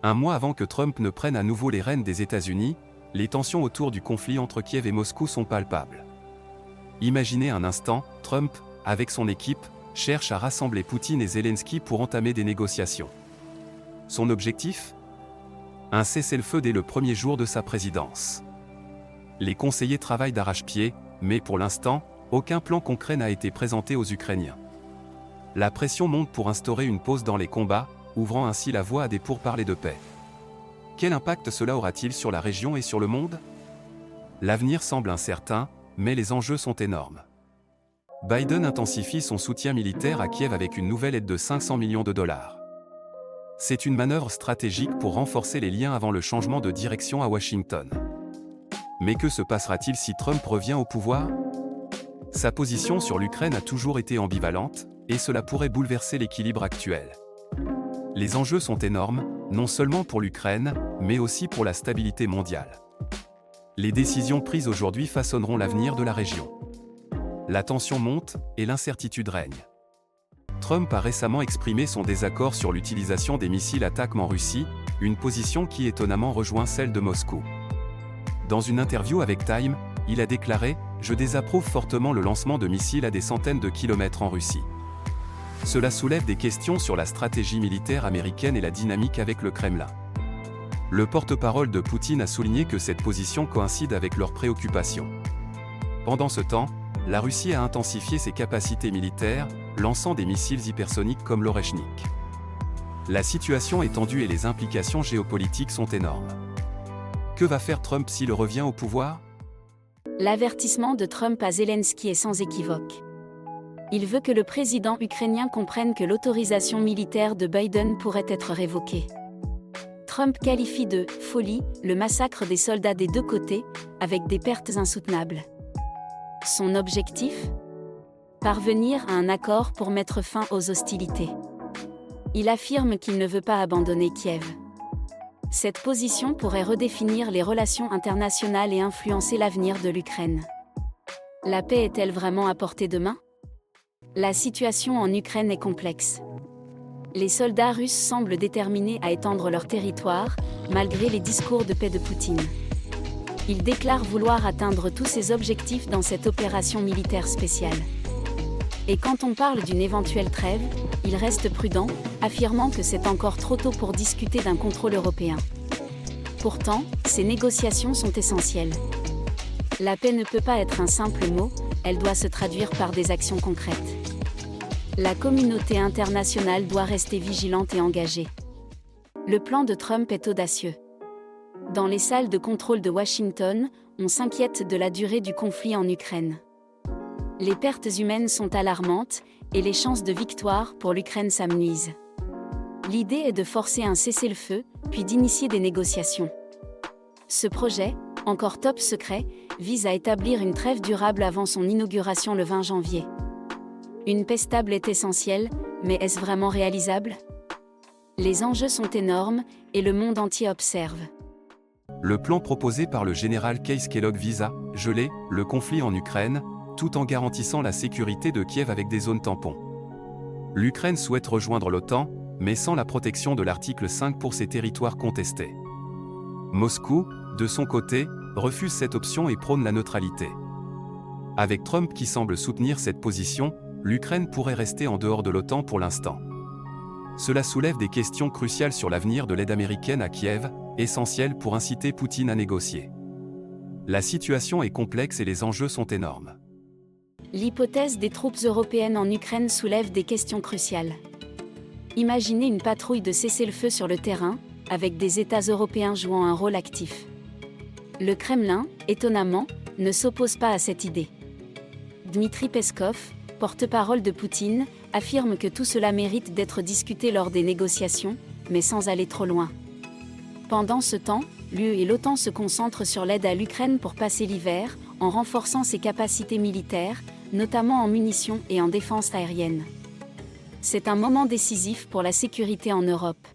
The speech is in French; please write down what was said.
Un mois avant que Trump ne prenne à nouveau les rênes des États-Unis, les tensions autour du conflit entre Kiev et Moscou sont palpables. Imaginez un instant, Trump, avec son équipe, cherche à rassembler Poutine et Zelensky pour entamer des négociations. Son objectif ? Un cessez-le-feu dès le premier jour de sa présidence. Les conseillers travaillent d'arrache-pied, mais pour l'instant, aucun plan concret n'a été présenté aux Ukrainiens. La pression monte pour instaurer une pause dans les combats, ouvrant ainsi la voie à des pourparlers de paix. Quel impact cela aura-t-il sur la région et sur le monde ? L'avenir semble incertain, mais les enjeux sont énormes. Biden intensifie son soutien militaire à Kiev avec une nouvelle aide de 500 millions de dollars. C'est une manœuvre stratégique pour renforcer les liens avant le changement de direction à Washington. Mais que se passera-t-il si Trump revient au pouvoir ? Sa position sur l'Ukraine a toujours été ambivalente, et cela pourrait bouleverser l'équilibre actuel. Les enjeux sont énormes, non seulement pour l'Ukraine, mais aussi pour la stabilité mondiale. Les décisions prises aujourd'hui façonneront l'avenir de la région. La tension monte, et l'incertitude règne. Trump a récemment exprimé son désaccord sur l'utilisation des missiles ATACMS en Russie, une position qui étonnamment rejoint celle de Moscou. Dans une interview avec Time, il a déclaré « Je désapprouve fortement le lancement de missiles à des centaines de kilomètres en Russie. Cela soulève des questions sur la stratégie militaire américaine et la dynamique avec le Kremlin. » Le porte-parole de Poutine a souligné que cette position coïncide avec leurs préoccupations. Pendant ce temps, la Russie a intensifié ses capacités militaires, lançant des missiles hypersoniques comme l'Oreshnik. La situation est tendue et les implications géopolitiques sont énormes. Que va faire Trump s'il revient au pouvoir ? L'avertissement de Trump à Zelensky est sans équivoque. Il veut que le président ukrainien comprenne que l'autorisation militaire de Biden pourrait être révoquée. Trump qualifie de « folie » le massacre des soldats des deux côtés, avec des pertes insoutenables. Son objectif ? Parvenir à un accord pour mettre fin aux hostilités. Il affirme qu'il ne veut pas abandonner Kiev. Cette position pourrait redéfinir les relations internationales et influencer l'avenir de l'Ukraine. La paix est-elle vraiment à portée de main ? La situation en Ukraine est complexe. Les soldats russes semblent déterminés à étendre leur territoire, malgré les discours de paix de Poutine. Il déclare vouloir atteindre tous ses objectifs dans cette opération militaire spéciale. Et quand on parle d'une éventuelle trêve, il reste prudent, affirmant que c'est encore trop tôt pour discuter d'un contrôle européen. Pourtant, ces négociations sont essentielles. La paix ne peut pas être un simple mot, elle doit se traduire par des actions concrètes. La communauté internationale doit rester vigilante et engagée. Le plan de Trump est audacieux. Dans les salles de contrôle de Washington, on s'inquiète de la durée du conflit en Ukraine. Les pertes humaines sont alarmantes, et les chances de victoire pour l'Ukraine s'amenuisent. L'idée est de forcer un cessez-le-feu, puis d'initier des négociations. Ce projet, encore top secret, vise à établir une trêve durable avant son inauguration le 20 janvier. Une paix stable est essentielle, mais est-ce vraiment réalisable ? Les enjeux sont énormes, et le monde entier observe. Le plan proposé par le général Keith Kellogg vise à geler le conflit en Ukraine, tout en garantissant la sécurité de Kiev avec des zones tampons. L'Ukraine souhaite rejoindre l'OTAN, mais sans la protection de l'article 5 pour ses territoires contestés. Moscou, de son côté, refuse cette option et prône la neutralité. Avec Trump qui semble soutenir cette position, l'Ukraine pourrait rester en dehors de l'OTAN pour l'instant. Cela soulève des questions cruciales sur l'avenir de l'aide américaine à Kiev, essentielle pour inciter Poutine à négocier. La situation est complexe et les enjeux sont énormes. L'hypothèse des troupes européennes en Ukraine soulève des questions cruciales. Imaginez une patrouille de cessez-le-feu sur le terrain, avec des États européens jouant un rôle actif. Le Kremlin, étonnamment, ne s'oppose pas à cette idée. Dmitri Peskov, porte-parole de Poutine, affirme que tout cela mérite d'être discuté lors des négociations, mais sans aller trop loin. Pendant ce temps, l'UE et l'OTAN se concentrent sur l'aide à l'Ukraine pour passer l'hiver, en renforçant ses capacités militaires, notamment en munitions et en défense aérienne. C'est un moment décisif pour la sécurité en Europe.